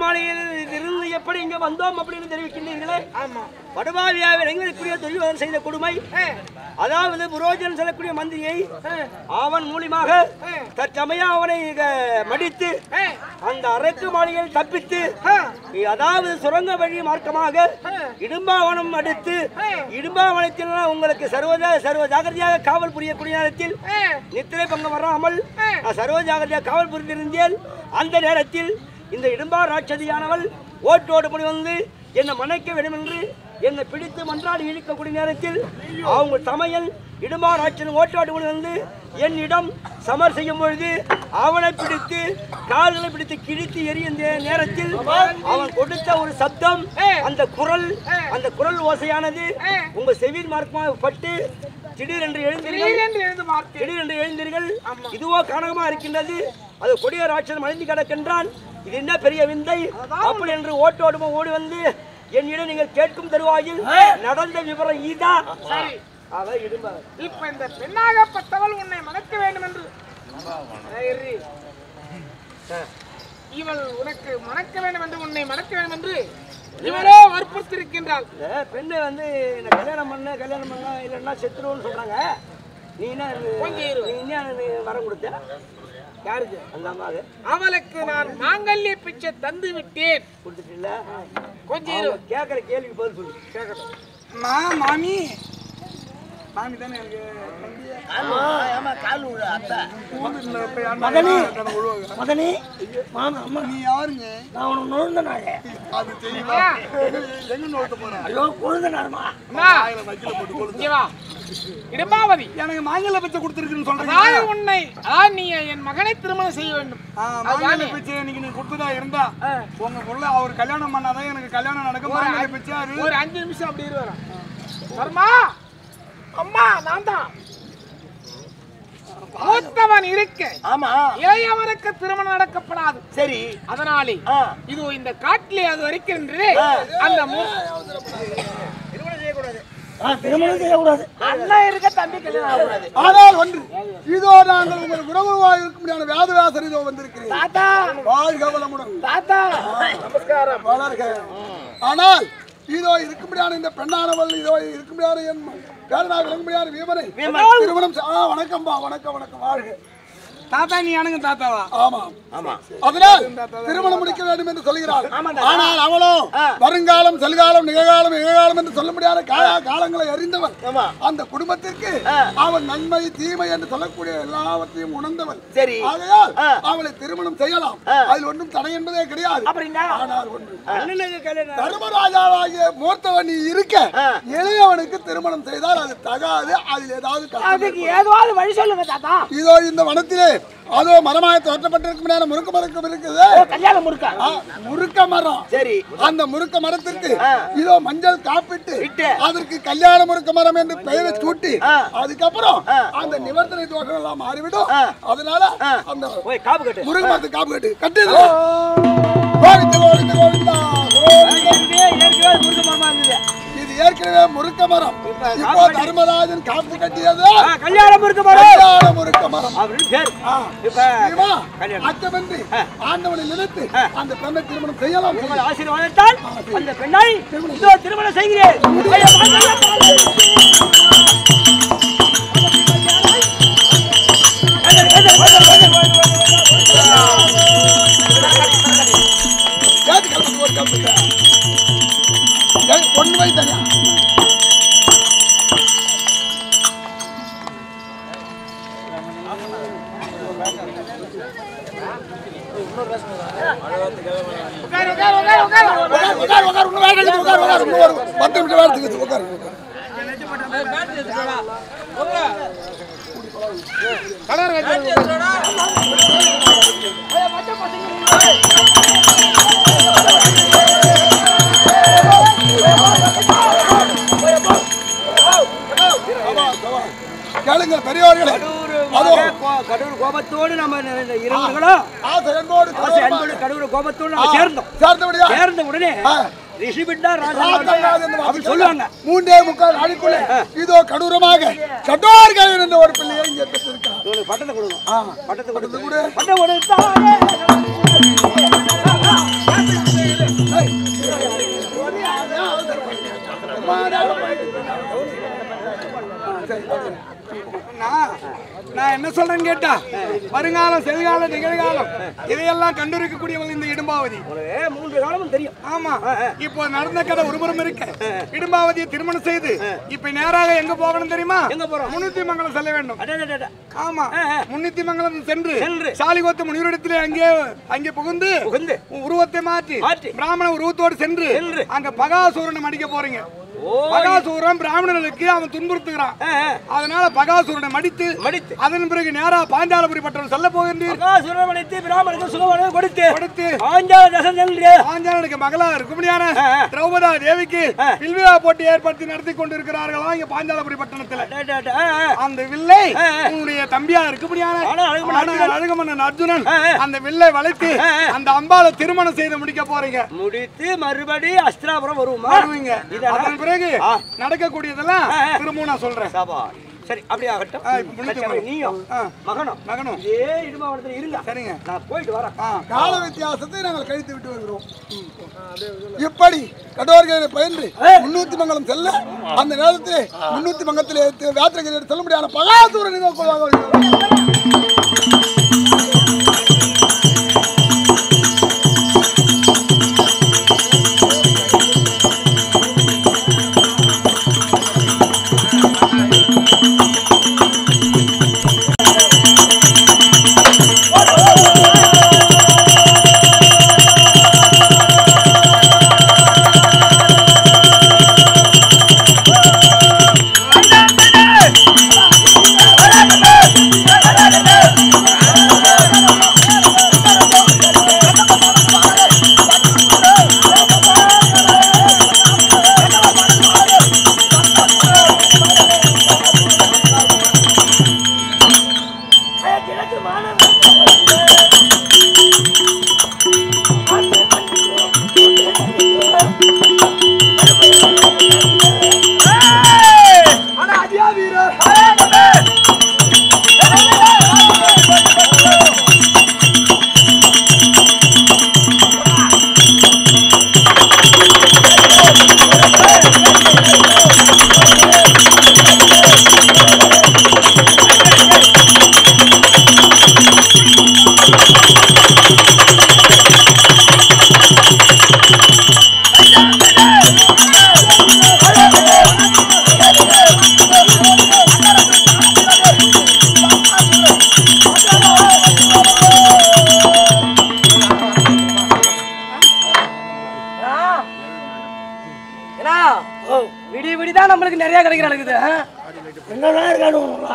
மாளிகையில் இருந்து எப்படி இங்க வந்தோம் அப்படின்னு தெரிவிக்கின்றீர்களே? ஆமா. வடபாவியாவில் எங்களுக்குரிய தொழில் செய்த கொடுமை, அதாவது புரோஜன் செல்லக்கூடிய மந்திரியை அவன் மூலியமாக தற்சமயம் அவனை மடித்து அந்த அரக்கு மாளிகையில் தப்பித்து, அதாவது சுரங்க வழி மார்க்கமாக இடும்பாவனம் அடுத்து இடும்பாவனத்தில் உங்களுக்கு சர்வ ஜாகிரதையாக காவல் புரியக்கூடிய நேரத்தில் நித்திரை பங்கம் வராமல் சர்வ ஜாகிரதையாக காவல் புரிந்திருந்தேன். அந்த நேரத்தில் இந்த இடும்பா ராட்சதியானவள் ஓட்டோடு முடி வந்து என்னை மன்னிக்க வேண்டும் என்று என்னை பிடித்து மன்றாடி இழுக்கக்கூடிய நேரத்தில் அவங்க சமையல் இடும்பா ராட்சதன் ஓட்டோடு முடி வந்து என்னிடம் சமர் செய்யும் பொழுது அவனை பிடித்து கால்களை பிடித்து கிழித்து எரியும் நேரத்தில் அவன் கொடுத்த ஒரு சத்தம், அந்த குரல் ஓசையானது உங்க செவியின் மார்க்கமாக பட்டு திடீரென்று எழுந்தீர்கள். இதுவோ காரணமா இருக்கின்றது. அது கொடிய ராட்சதன் மறைந்து கிடக்கின்றான். இது என்ன பெரிய விந்தை அப்படி என்று ஓட்டோடுமா ஓடி வந்து என்னிடம் நீங்கள் கேட்கும் தருவாயில் நடந்த விவரம் இதா. இப்ப இந்த பெண்ணாகப்பட்டவள் உன்னை மணக்க வேண்டும் என்று இவள் உனக்கு மணக்க வேண்டும் என்று உன்னை மணக்க வேண்டும் என்று இவரோ வற்புறுத்திருக்கின்றாள். பெண்ணை வந்து கல்யாணம் பண்ண இல்லைன்னா செத்துருவோன்னு சொல்றாங்க. நீ என்ன வரம் கொடுத்த? யாருக்கு? அந்த அம்மாவுக்கு. அவளுக்கு நான் மாங்கல்ய பிச்சை தந்து விட்டேன். கொடுத்துட்டு கொஞ்சம் கேட்கற கேள்விக்கு பதில் சொல்லு. கேட்கட்டும். மாமி மாமி தானே மதனி மாமா அம்மா நீ யாருங்க? நான் உனக்கு நோழ்ந்த நாளே. அது தெரியுமா? எங்க நோழ்த்த போறேன்? ஐயோ கொழுந்த நாளுமா. இடமாவதி எனக்கு மாங்கல்ய பிச்சை கொடுத்துருக்குன்னு சொல்றீங்க. அதாவது உன்னை நீ என் மகனை திருமணம் செய்ய வேண்டும். மாங்கல்ய பிச்சை இன்னைக்கு நீ கொடுத்ததா இருந்தா உங்க புள்ள அவர் கல்யாணம் பண்ணாதான் எனக்கு கல்யாணம் நடக்கும். மாங்கல்ய பிச்சை ஒரு 5 நிமிஷம் அப்படி இருவரா சர்மா. அம்மா நான் தான் மூத்தவன் இருக்க. ஆமா, இளையவனுக்கு திருமணம் நடக்கப்படாது. சரி, அதனாலே இது இந்த காட்டிலே அது வரைக்கும் அந்த திருமணம் செய்யக்கூடாது. அண்ணன் இருக்க தம்பி கல்யாணம் ஆகக்கூடாது. ஆனால் ஒன்று, இதோ நாங்கள் உங்கள் உறவுவாக இருக்க முடியாத வேதவாசர் இதோ வந்திருக்கிறேன். தாத்தா வாழ்க வளமுடன். தாத்தா நமஸ்காரம். வளர்க. ஆனால் இதோ இருக்க முடியாத இந்த பெண்ணானவள் இதோ இருக்க முடியாத என் பேரனாக இருக்க முடியாத வீமனை திருமணம். வணக்கம்பா. வணக்கம் வணக்கம். வாழ்க. தாத்தா நீ அணுங்க தாத்தாவா? ஆமா ஆமா. அதனால் திருமணம் முடிக்க வேண்டும் என்று சொல்கிறாள். ஆனால் அவளோ வருங்காலம் செல்காலம் நிகழ்காலம் எதிர்காலம் என்று சொல்ல முடியாத காலங்களை அறிந்தவன். அந்த குடும்பத்திற்கு அவன் நன்மை தீமை என்று சொல்லக்கூடிய எல்லாவற்றையும் உணர்ந்தவன். சரி, ஆகையால் அவளை திருமணம் செய்யலாம். அதில் ஒன்றும் தடை என்பதே கிடையாது. ஆனால் ஒன்று, தர்மராஜாவாகிய மூர்த்தவன் நீ இருக்க இளையவனுக்கு திருமணம் செய்தால் அது தகாது. அதில் ஏதாவது வழி சொல்லுங்க தாத்தா. இதோ இந்த வனத்திலே அதோ மரமாக தோற்றப்பட்டிருக்கும் முறுக்க மரம் இருக்குது. கல்யாண முறுக்க முறுக்க மரம். சரி, அந்த முறுக்க மரத்திற்கு இதோ மஞ்சள் காப்பிட்டு அதற்கு கல்யாண முறுக்க மரம் என்று பெயரை சூட்டி அதுக்கப்புறம் அந்த நிவர்த்தனை தோஷம் எல்லாம் மாறிவிடும். அதனால அந்த முருக மரத்துக்கு காப்பு கட்டு கட்டு. இது ஏற்கனவே முறுக்க மரம். இப்போ தர்மராஜன் காப்பு கட்டியது கல்யாண முறுக்க மரம். கல்யாண முறுக்க மரம். அச்சமின்றி ஆண்டவனை நினைத்து அந்த பெண்ணை திருமணம் செய்யலாம். ஆசீர்வாதத்தால் அந்த பெண்ணை திருமணம் செய்கிறேன். ஒன்று வை தனியா. கேளுங்க பெரியவர்களே, கடவுள் கோபத்தோடு நம்ம கடவுள் கோபத்தோடு நம்ம சேர்ந்த உடனே சொல்லுவாங்க 3.25 நாளுக்குள்ள இதோ கடூரமாக கடோர்கள் என்ற ஒரு பிள்ளையை இங்கே பெற்றிருக்காங்க. பட்டத்தை கொடுங்க. பட்டத்தை கொடுத்து கூட பட்டம் கொடுத்தா நான் என்ன சொல்றேன்னு கேட்டா, வருங்காலம், செல்காலம், நிகழ்காலம் இதையெல்லாம் கண்டிருக்கக்கூடியவள் இந்த இடும்பாவதி. 3 காலமும் தெரியும். ஆமா, இப்போ நடந்த கதை ஒருபுறம் இருக்கு. இடும்பாவதியை திருமணம் செய்து இப்ப நேராக எங்க போகணும் தெரியுமா? எங்க போறோம்? முன்னித்திமங்கலம் செல்ல வேண்டும். ஆமா, முன்னித்திமங்கலம் சென்று சென்று சாலிகோத்த முனிவரிடத்திலே அங்கே புகுந்து உருவத்தை மாற்றி பிராமண உருவத்தோடு சென்று அங்க பகாசூரனை மடிக்க போறீங்க. பகாசூரன் பிராமணர்களுக்கு அவன் துன்புறுத்துகிறான். அதனால பகாசூரனை மடித்து அதன் பிறகு நேரா பாஞ்சாலபுரி பட்டணம் செல்ல போகின்றீர். பகாசூரனை மடித்து பிராமணருக்கு சுகவனை கொடுத்து பாஞ்சாலனுக்கு மகளா இருக்கும்படியான திரௌபதா தேவிக்கு வில்விழா போட்டி ஏற்படுத்தி நடத்தி கொண்டிருக்கிறார்களா இங்க பாஞ்சாலபுரி பட்டணத்துல. அந்த வில்லை உன்னுடைய தம்பியா இருக்கும்படியான அழகுமன்னன் அர்ஜுனன் அந்த வில்லை வளைத்து அந்த அம்பாளை திருமணம் செய்து முடிக்க போறீங்க. முடித்து மறுபடி அஸ்திராபுரம் வருவீங்க. அதன் பிறகு நடக்கக்கூடியதெல்லாம் திரும்ப நான் சொல்றேன். சரி, அப்படியே ஆகட்டும். நீயும் மகனும் இதே இடுமாவனத்தில் இருங்க. சரிங்க, நான் போயிட்டு வரேன். கால வித்தியாசத்தை நாங்கள் கழித்து விட்டு வருகிறோம். இப்படி கடோர்களை பயின்று 300 மங்கலம் செல்ல அந்த நேரத்தில் 300 மங்கலத்தில் யாத்திரை செல்ல முடியாத பகாசூரன்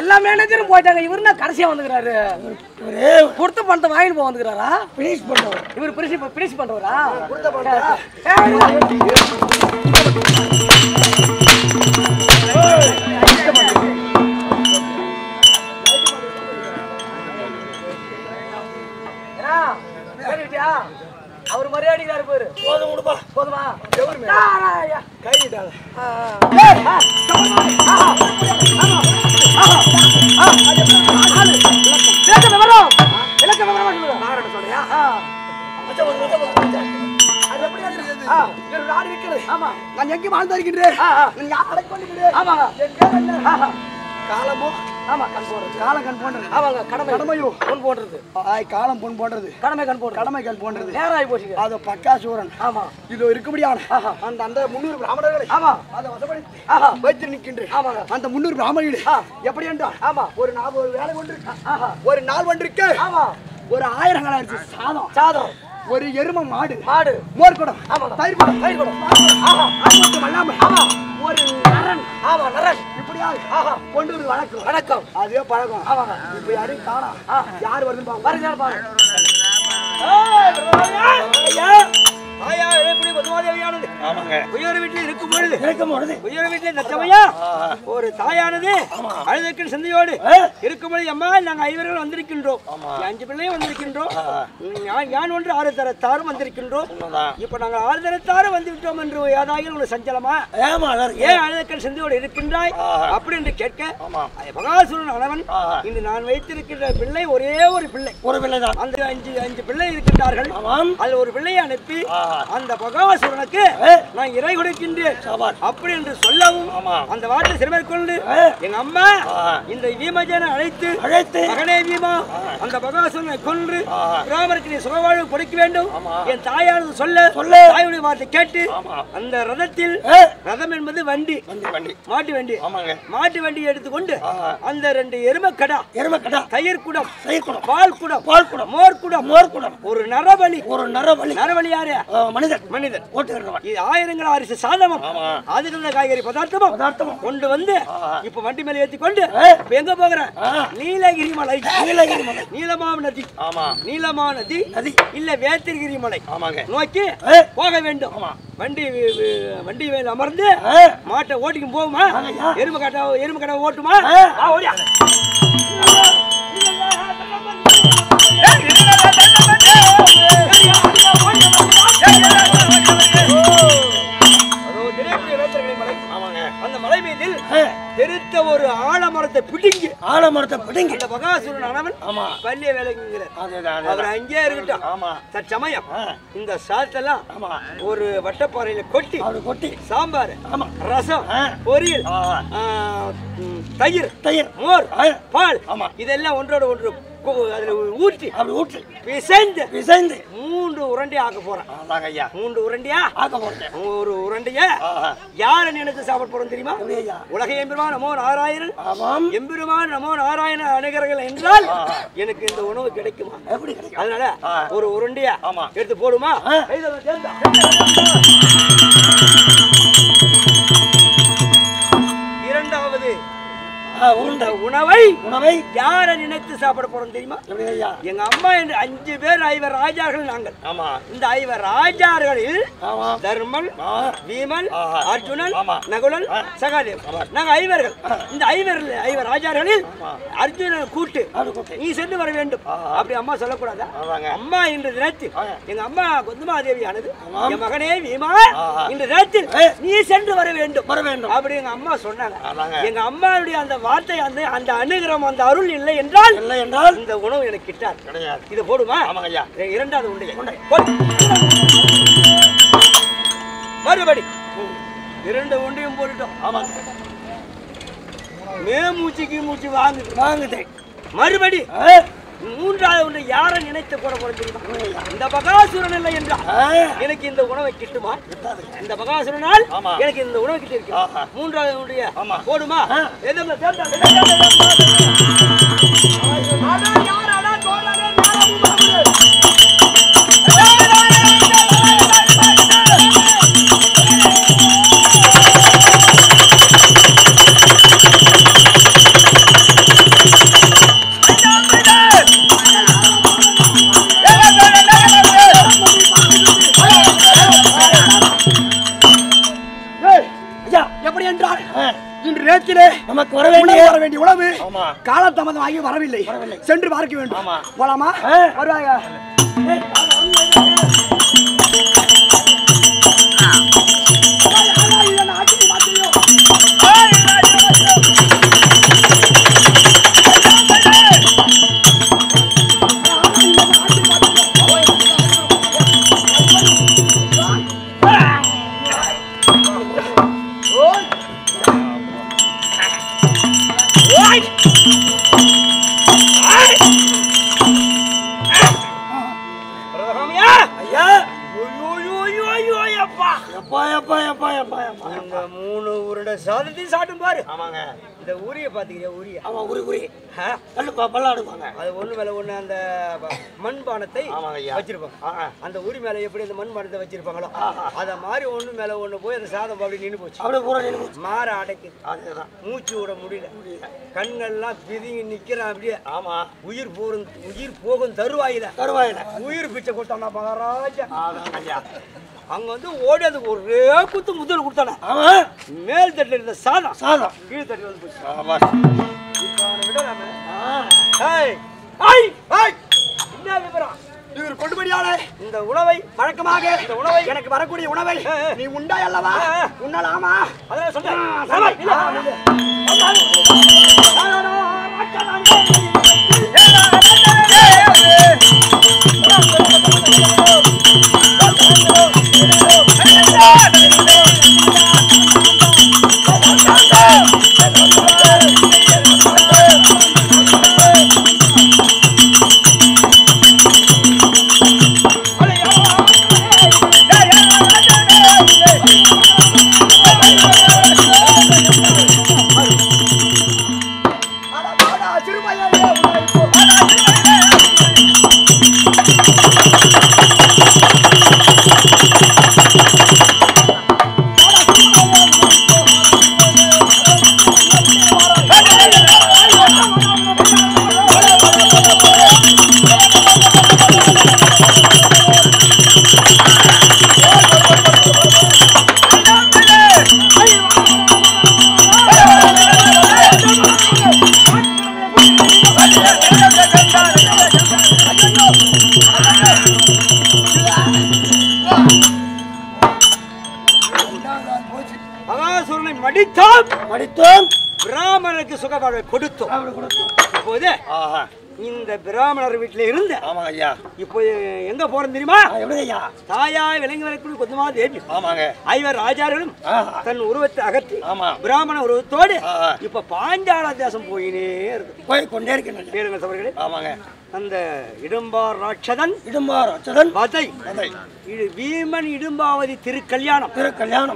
எல்லா மேனேஜரும் போயிட்டாங்க. இவரு நான் கடைசியா வந்துக்கிறாரு. கொடுத்த பணத்தை வாங்கிட்டு போக வந்துக்கிறாரா? பினிஷ் பண்றவர். இவர் பினிஷ் பண்றவரா? அவர் மரியாதைக்காரு பேரு. போதும் கொடுப்பா. போதுமா? கைவிட்டாங்க. நான் எங்கே வாழ்ந்து இருக்கின்றேன். காலமோ கண் போடுறது. காலம் கண் போன்றது. ஆமாங்க, கடமையோ பொன் போன்றது. காலம் பொன் போன்றது. கடமை கண் போன்றது. நேராகி போச்சு. அது பக்காசூரன். ஆமா, இது இருக்கும்படியான அந்த 300 பிராமணர்களை அதை வசப்படுத்தி வைத்து நிற்கின்றேன். ஆமாங்க, அந்த 300 பிராமணர்கள் எப்படி என்றால் ஒரு வேலை ஒரு நாள் ஒன்றுக்கு ஒரு 1000 கலரிசி சாதம், ஒரு எரும மாடு மோர்குடம், தயிர் குடம், ஒரு நரன் இப்படியாக கொண்டு ஒரு வணக்கம். அதே பழக்கம். இப்ப யாரையும் காணா. யார் வருது பாருங்க. உயர் வீட்டில் இருக்கும் பொழுது ஒரு தாயானது அழுதற்கு சிந்தையோடு இருக்கும் பொழுது அம்மா நாங்க 5 பேர்கள் வந்திருக்கின்றோம், 5 பிள்ளையும் வந்திருக்கின்றோம், யான் ஒன்று 6 தரத்தாரும் வந்திருக்கின்றோம். இப்ப நாங்க 6 தரத்தாரும் வந்து விட்டோம் என்று ஏதாவது உங்களுக்கு சஞ்சலமா? ஏன் அழுதற்கு சிந்தையோடு இருக்கின்றாய் அப்படி என்று கேட்க, பகாசுரன் அளவன் இன்று நான் வைத்திருக்கின்ற பிள்ளை ஒரே ஒரு பிள்ளை தான். அந்த 5 பிள்ளை இருக்கின்றார்கள். அதில் ஒரு பிள்ளையை அனுப்பி அந்த பகாசுரனுக்கு நான் இறை கொடுக்கின்றேன் அப்படி என்று சொல்லவும் அந்த வார்த்தை சிறுமேற்கொண்டு எங்க அம்மா இந்த வீமஜனை அழைத்து மகனே வீமா அந்த பகாசுரனை கொன்று பிராமணருக்கு நீ சுகவாழ்வு கொடுக்க வேண்டும் என் தாயானது சொல்ல தாயுடைய வார்த்தை கேட்டு அந்த ரதத்தில் ரதம் என்பது வண்டி மாட்டு வண்டி மாட்டு வண்டி எடுத்துக்கொண்டு அந்த 2 எருமக்கடா தயிர் குடம் பால் குடம் மோர் குடம் ஒரு நரபலி யாரு மனிதன் இது ஆயிரங்கள் அரிசி சாதமும் அதுக்கு காய்கறி பதார்த்தமும் கொண்டு வந்து இப்ப வண்டி மேல ஏத்தி கொண்டு எங்க போகிறேன் நீலகிரி மலை நீலமான நதி இல்ல வேத்திரிகிரி மலை நோக்கி போக வேண்டும் வண்டி மேல அமர்ந்து மாட்டை ஓட்டிக்கும் போகுமா எருமை கடை ஓட்டுமா ஓடியா அந்த மலை மீதில் தெரித்த ஒரு ஆலமரத்தை பிடிங்கி அந்த பகாசுரன் அவன் பள்ளிய வேலைங்கிறார் அவர் அங்கே இருக்கட்டும் தற்சமயம் இந்த சாத்தெல்லாம் ஒரு வட்டப்பாறையில கொட்டி சாம்பார் ரசம் பொரியல் தயிர் மோர் பால் இதெல்லாம் ஒன்றோட ஒன்று அதுல ஊற்றி பிசைந்து 3 உருண்டை ஆக்க போறேன் 3 உருண்டையா ஆக்க போறேன் ஒரு உருண்டைய யார நினைத்து சாப்பிட போறோம் தெரியுமா உலக எம்பெருமான் நமோ நாராயணன் எம்பெருமான் நமோ நாராயண அணுகிறார்கள் என்றால் எனக்கு இந்த உணவு கிடைக்குமா எப்படி கிடைக்கும் அதனால ஒரு உருண்டையா எடுத்து போடுமா இரண்டாவது உணவை யார நினைத்து சாப்பிட போறோம் தெரியுமா எங்க அம்மா என்று 5 பேர் 5 ராஜார்கள் நாங்கள் இந்த 5 ராஜார்களில் தர்மன் வீமன் அர்ஜுனன் நகுலன் சகாதேவ் நாங்க 5 இந்த 5 ராஜார்களில் அர்ஜுனன் கூட்டு நீ சென்று வர வேண்டும் அப்படி அம்மா சொல்லக்கூடாதா அம்மா இன்று தினத்தில் எங்க அம்மா குந்துமாதேவியானது என் மகனே வீமா இன்று தினத்தில் நீ சென்று வர வேண்டும் அப்படி எங்க அம்மா சொன்னாங்க எங்க அம்மாவுடைய அந்த வார்த்தை அந்த அனுகிரகம் அந்த அருள் இல்லை என்றால் இந்த உணவு எனக்கு கிட்டாது இது போடுமா இரண்டாவது உண்டை மறுபடி 2 உண்டையும் போட்டுட்டோம் மூச்சு வாங்குது மறுபடி 3வது உண்டை யாரை நினைத்து போட தெரியுமா இந்த பகாசுரன் இல்லை என்றால் எனக்கு இந்த உணவை கிட்டுமா இந்த பகாசுரனால் எனக்கு இந்த உணவை கிட்ட இருக்கு 3வது உடைய போடுமா நமக்கு வர வேண்டிய உணவு காலதாமதமாகி வரவில்லை சென்று பார்க்க வேண்டும் போலாமா வருவாங்க சாதத்தையும் சாட்டும் பாரு இந்த ஊரிய பாத்துக்கிறியா ஊரிய அது ஒண்ணு மேல ஒண்ணு அந்த மண்பானத்தை வச்சிருப்பாங்க அந்த ஊரி மேல எப்படி அந்த மண்பானத்தை வச்சிருப்பாங்களோ அத மாதிரி ஒண்ணு மேல ஒண்ணு போய் அந்த சாதம் அப்படி நின்று போச்சு மாற அடைக்குது மூச்சு விட முடியல கண்ணெல்லாம் பிதுங்கி நிக்கிறான் அப்படியே உயிர் போகும் தருவாயில உயிர் பிச்சை கொடுத்தானா மகாராஜா அங்க வந்து ஓடி அது ஒரே குத்து முதல் கொடுத்தானா மேல் தட்டுல இருந்த சாதம் கீழ் தட்டுல வந்து போச்சு இவர் கொண்டுபடியாளே இந்த உணவை வழக்கமாக இந்த உணவை எனக்கு வரக்கூடிய உணவை நீ உண்டா அல்லவா உண்ணலாமா அதெல்லாம் சொல்றேன் படித்தோம் பிராமணருக்கு சுகவாழ்வை கொடுத்தோம். இப்போது இந்த பிராமணர் வீட்டில இருந்து ஆமாங்க ஐயா. இப்போ எங்க போறோம் தெரியுமா? எப்படி ஐயா? தாயாய் விளங்கி வரக்கூடிய கொஞ்சமா தேவி. ஆமாங்க. ஐவர் ராஜார்களும் தன் உருவத்தை அகற்றி ஆமா. பிராமண உருவத்தோடு இப்ப பாஞ்சால தேசம் போயினே இருக்கு. போய் கொண்டே இருக்கின்றன. கேளுங்க சபர்களே. ஆமாங்க. அந்த இடும்பார் ராட்சதன் வதை வீமன் இடும்பாவதி திருக்கல்யாணம்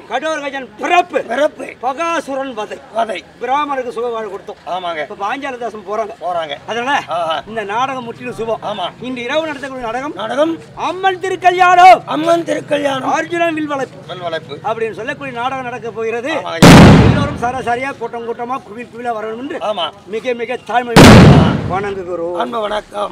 கடோர்கஜன் பிறப்பு பகாசுரன் வதை பிராமணருக்கு சுகவாழ்வு கொடுத்தோம். ஆமாங்க. இப்ப பாஞ்சால தேசம் போறாங்க. அதனால இந்த நாடகம் முற்றிலும் சுபம். ஆமா. இன்று இரவு நடத்தக்கூடிய நாடகம் அம்மன் திருக்கல்யாணம் அர்ஜுனன் வில்வளைப்பு அப்படின்னு சொல்லக்கூடிய நாடகம் நடக்க போகிறது. எல்லோரும் சராசரியா கூட்டமா குவிலா வரணும் என்று மிக மிக தாழ்மை வணங்குகிறோம். வணக்கம்.